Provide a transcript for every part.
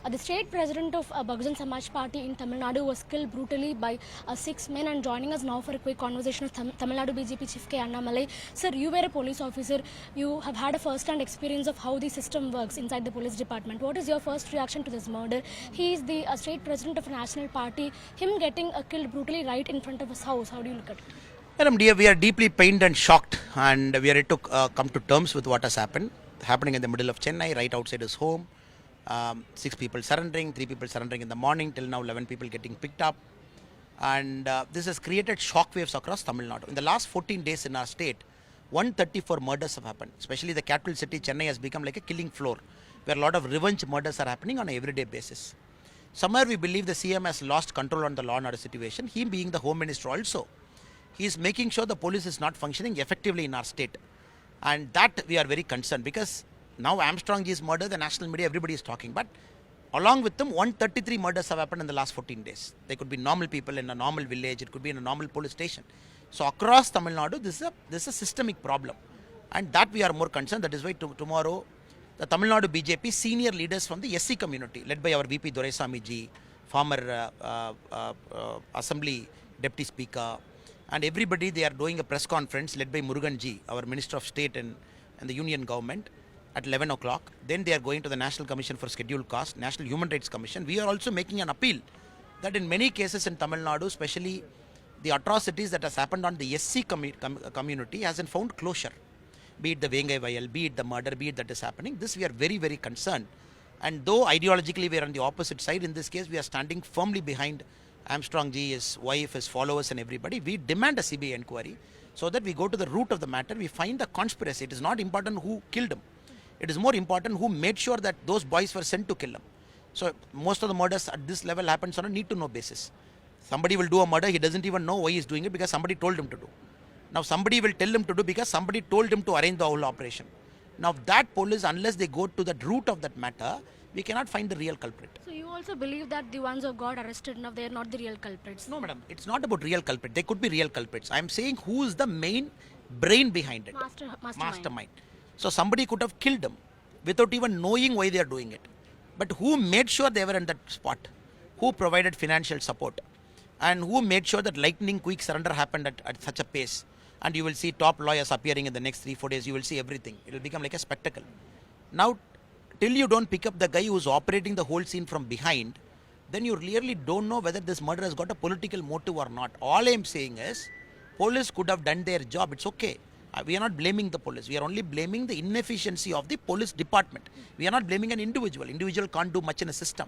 The state president of Bahujan Samaj Party in Tamil Nadu was killed brutally by 6 men. And joining us now for a quick conversation of Tamil Nadu BJP Chief K Annamalai. Sir, you were a police officer. You have had a first-hand experience of how the system works inside the police department. What is your first reaction to this murder? He is the state president of a national party. Him getting killed brutally right in front of his house. How do you look at it? Madam dear, we are deeply pained and shocked, and we are yet to come to terms with what has happening in the middle of Chennai, right outside his home. 6 people surrendering, 3 people surrendering in the morning, till now 11 people getting picked up. And this has created shockwaves across Tamil Nadu. In the last 14 days in our state, 134 murders have happened. Especially the capital city, Chennai, has become like a killing floor, where a lot of revenge murders are happening on an everyday basis. Somewhere we believe the CM has lost control on the law and order situation, he being the Home Minister also. He is making sure the police is not functioning effectively in our state. And that we are very concerned, because now Armstrong's murder, the national media, everybody is talking. But along with them, 133 murders have happened in the last 14 days. They could be normal people in a normal village, it could be in a normal police station. So across Tamil Nadu, this is a systemic problem. And that we are more concerned. That is why tomorrow, the Tamil Nadu BJP senior leaders from the SC community, led by our VP Doraisamy ji, former Assembly Deputy Speaker, and everybody, they are doing a press conference led by Murugan ji, our Minister of State and the Union Government, at 11 o'clock. Then they are going to the National Commission for Scheduled Caste, National Human Rights Commission. We are also making an appeal that in many cases in Tamil Nadu, especially the atrocities that has happened on the SC community hasn't found closure. Be it the Vengai Vayal, be it the murder, be it that is happening. This we are very, very concerned. And though ideologically we are on the opposite side, in this case we are standing firmly behind Armstrong ji, his wife, his followers and everybody. We demand a CBI inquiry so that we go to the root of the matter. We find the conspiracy. It is not important who killed him. It is more important who made sure that those boys were sent to kill him. So most of the murders at this level happens on a need-to-know basis. Somebody will do a murder, he doesn't even know why he is doing it, because somebody told him to do. Now somebody will tell him to do because somebody told him to arrange the whole operation. Now that police, unless they go to the root of that matter, we cannot find the real culprit. So you also believe that the ones who got arrested now, they are not the real culprits? No, madam, it's not about real culprit. They could be real culprits. I am saying who is the main brain behind it. Mastermind. So somebody could have killed them without even knowing why they are doing it. But who made sure they were in that spot? Who provided financial support? And who made sure that lightning quick surrender happened at such a pace? And you will see top lawyers appearing in the next 3-4 days. You will see everything. It will become like a spectacle. Now, till you don't pick up the guy who is operating the whole scene from behind, then you really don't know whether this murder has got a political motive or not. All I am saying is, police could have done their job. It's okay. We are not blaming the police. We are only blaming the inefficiency of the police department. We are not blaming an individual. Individual can't do much in a system.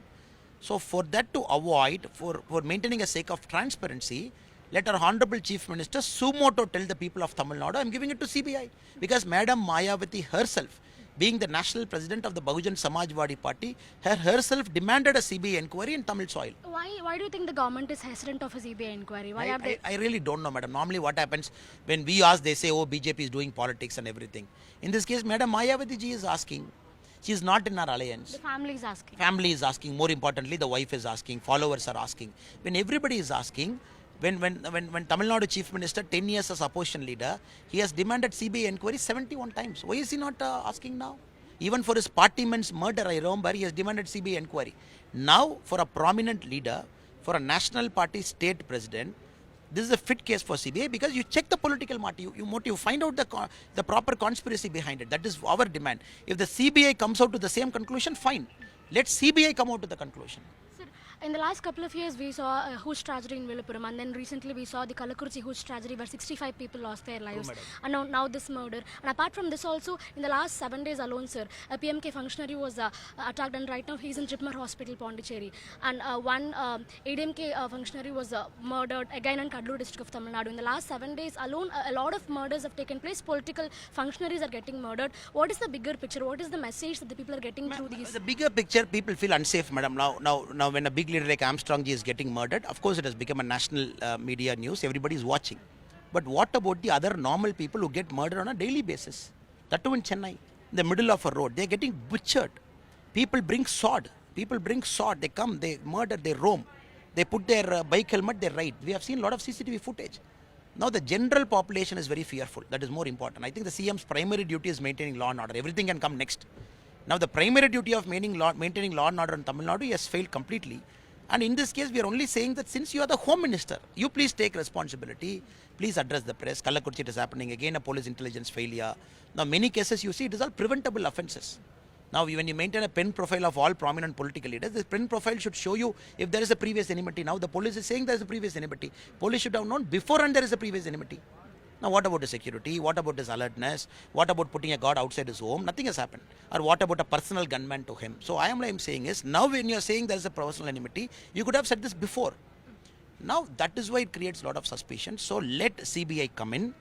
So for that to avoid, for maintaining a sake of transparency, let our Honorable Chief Minister sumoto tell the people of Tamil Nadu, I am giving it to CBI. Because Madam Mayawati herself, being the national president of the Bahujan Samajwadi Party, herself demanded a CBI inquiry in Tamil soil. Why do you think the government is hesitant of a CBI inquiry? Why are they? I really don't know, madam. Normally what happens, when we ask, they say, oh, BJP is doing politics and everything. In this case, Madam Mayawati ji is asking. She is not in our alliance. The family is asking. Family is asking. More importantly, the wife is asking. Followers are asking. When everybody is asking, when Tamil Nadu Chief Minister, 10 years as opposition leader, he has demanded CBI inquiry 71 times. Why is he not asking now? Even for his party man's murder, I remember, he has demanded CBI inquiry. Now, for a prominent leader, for a national party state president, this is a fit case for CBI, because you check the political motive, you find out the proper conspiracy behind it. That is our demand. If the CBI comes out to the same conclusion, fine. Let CBI come out to the conclusion. In the last couple of years, we saw a huge tragedy in Viluppuram, and then recently we saw the Kalakurchi huge tragedy where 65 people lost their lives. And now this murder. And apart from this also, in the last 7 days alone, sir, a PMK functionary was attacked, and right now he's in Jipmar Hospital, Pondicherry. And one ADMK functionary was murdered again in Kadlur district of Tamil Nadu. In the last 7 days alone, a lot of murders have taken place. Political functionaries are getting murdered. What is the bigger picture? What is the message that the people are getting through these? The bigger picture, people feel unsafe, madam. Now when a big leader like Armstrong ji is getting murdered, of course it has become a national media news. Everybody is watching. But what about the other normal people who get murdered on a daily basis? That too in Chennai, in the middle of a road. They are getting butchered. People bring sword. They come, they murder, they roam. They put their bike helmet, they ride. We have seen a lot of CCTV footage. Now the general population is very fearful. That is more important. I think the CM's primary duty is maintaining law and order. Everything can come next. Now the primary duty of maintaining law and order in Tamil Nadu has failed completely. And in this case, we are only saying that since you are the Home Minister, you please take responsibility. Please address the press. Kallakurchi, it is happening again, a police intelligence failure. Now, many cases you see, it is all preventable offences. Now, when you maintain a pen profile of all prominent political leaders, this pen profile should show you if there is a previous enmity. Now, the police is saying there is a previous enmity. Police should have known before and there is a previous enmity. Now, what about the security? What about his alertness? What about putting a guard outside his home? Nothing has happened. Or what about a personal gunman to him? So, I am saying is, now when you are saying there is a personal enmity, you could have said this before. Now, that is why it creates a lot of suspicion. So, let CBI come in.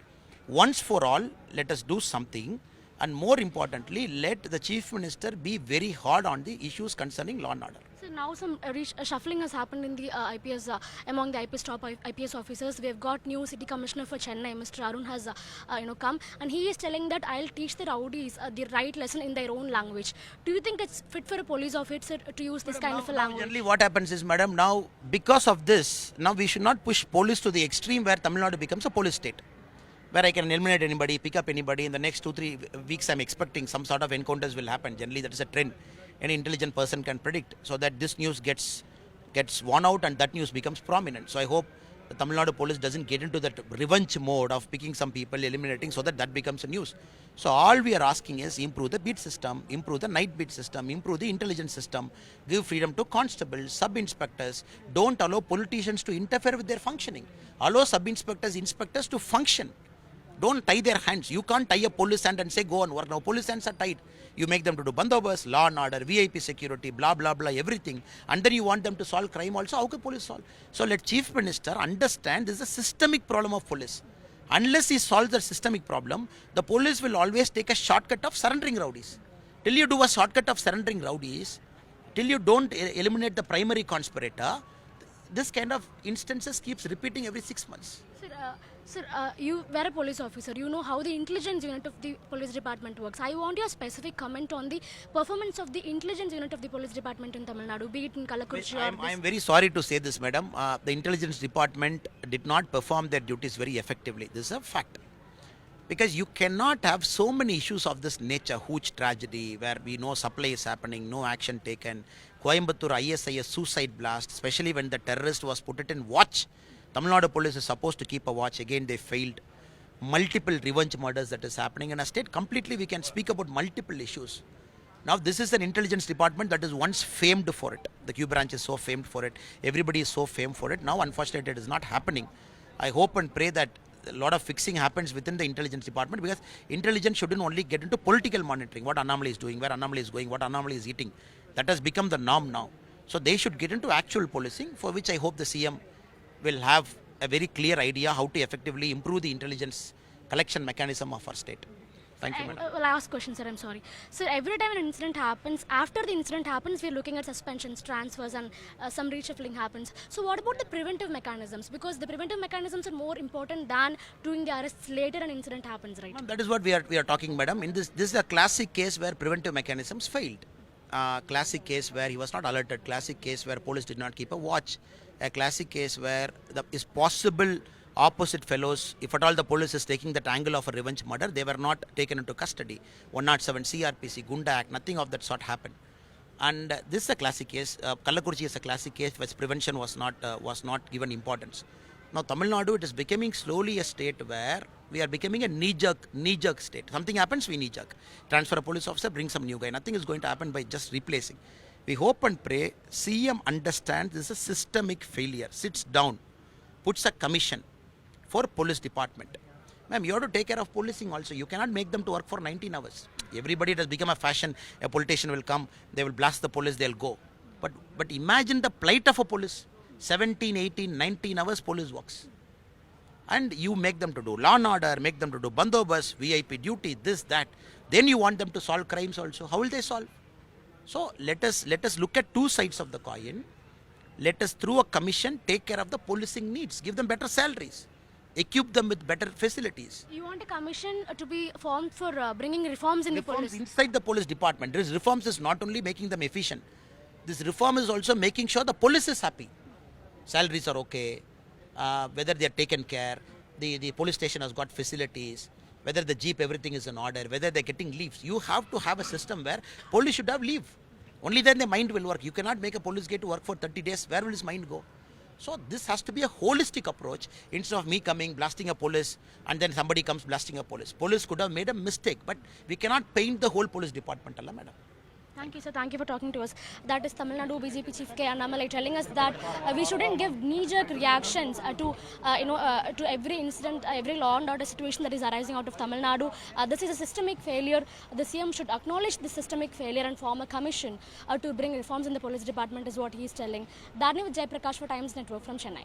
Once for all, let us do something. And more importantly, let the Chief Minister be very hard on the issues concerning law and order. So now some shuffling has happened in the IPS, among the IPS top IPS officers. We have got new City Commissioner for Chennai, Mr. Arun has come, and he is telling that I'll teach the rowdies the right lesson in their own language. Do you think it's fit for a police officer to use this kind of a language? Generally what happens is, madam, now because of this, now we should not push police to the extreme where Tamil Nadu becomes a police state, where I can eliminate anybody, pick up anybody. In the next 2-3 weeks, I'm expecting some sort of encounters will happen. Generally, that is a trend. Any intelligent person can predict, so that this news gets worn out and that news becomes prominent. So I hope the Tamil Nadu police doesn't get into that revenge mode of picking some people, eliminating, so that becomes a news. So all we are asking is improve the beat system, improve the night beat system, improve the intelligence system, give freedom to constables, sub-inspectors. Don't allow politicians to interfere with their functioning. Allow sub-inspectors, inspectors to function. Don't tie their hands. You can't tie a police hand and say go and work. Now police hands are tied. You make them to do bandobas, law and order, VIP security, blah blah blah, everything. And then you want them to solve crime also. How can police solve? So let Chief Minister understand this is a systemic problem of police. Unless he solves the systemic problem, the police will always take a shortcut of surrendering rowdies. Till you do a shortcut of surrendering rowdies, till you don't eliminate the primary conspirator, this kind of instances keeps repeating every 6 months. Sir, you were a police officer. You know how the intelligence unit of the police department works. I want your specific comment on the performance of the intelligence unit of the police department in Tamil Nadu, be it in Kallakurchi or I am very sorry to say this, madam. The intelligence department did not perform their duties very effectively. This is a fact. Because you cannot have so many issues of this nature, huge tragedy, where we know supply is happening, no action taken. Coimbatore ISIS suicide blast, especially when the terrorist was put it in watch. Tamil Nadu police is supposed to keep a watch. Again, they failed. Multiple revenge murders that is happening in a state. Completely, we can speak about multiple issues. Now, this is an intelligence department that is once famed for it. The Q branch is so famed for it. Everybody is so famed for it. Now, unfortunately, it is not happening. I hope and pray that a lot of fixing happens within the intelligence department, because intelligence shouldn't only get into political monitoring. What Annamalai is doing, where Annamalai is going, what Annamalai is eating. That has become the norm now. So, they should get into actual policing, for which I hope the CM will have a very clear idea how to effectively improve the intelligence collection mechanism of our state. Thank you, madam. Last question, sir. I'm sorry. Sir, every time an incident happens, after the incident happens, we're looking at suspensions, transfers, and some reshuffling happens. So, what about the preventive mechanisms? Because the preventive mechanisms are more important than doing the arrests later an incident happens, right? That is what we are talking, madam. In this is a classic case where preventive mechanisms failed. Classic case where he was not alerted. Classic case where police did not keep a watch. A classic case where is possible opposite fellows, if at all the police is taking that angle of a revenge murder, they were not taken into custody. 107 CRPC, Gunda Act, nothing of that sort happened. And this is a classic case. Kallakurchi is a classic case which prevention was not given importance. Now Tamil Nadu, it is becoming slowly a state where we are becoming a knee-jerk state. Something happens, we knee-jerk. Transfer a police officer, bring some new guy. Nothing is going to happen by just replacing. We hope and pray CM understands this is a systemic failure, sits down, puts a commission for police department. Ma'am, you have to take care of policing also. You cannot make them to work for 19 hours. Everybody, it has become a fashion. A politician will come, they will blast the police, they'll go. But imagine the plight of a police. 17, 18, 19 hours police works. And you make them to do law and order, make them to do bandobas, VIP duty, this, that. Then you want them to solve crimes also. How will they solve? So let us look at two sides of the coin. Let us, through a commission, take care of the policing needs. Give them better salaries. Equip them with better facilities. You want a commission to be formed for bringing reforms in the police? Inside the police department. This reforms is not only making them efficient. This reform is also making sure the police is happy. Salaries are okay. Whether they are taken care. The police station has got facilities. whether the jeep, everything is in order, whether they're getting leaves. You have to have a system where police should have leave. Only then the mind will work. You cannot make a police get to work for 30 days. Where will his mind go? So this has to be a holistic approach instead of me coming, blasting a police, and then somebody comes blasting a police. Police could have made a mistake, but we cannot paint the whole police department, madam. Thank you, sir. Thank you for talking to us. That is Tamil Nadu BJP Chief K Annamalai telling us that we shouldn't give knee-jerk reactions to every incident, every law and order situation that is arising out of Tamil Nadu. This is a systemic failure. The CM should acknowledge the systemic failure and form a commission to bring reforms in the police department, is what he is telling. Darni with Jai Prakash for Times Network from Chennai.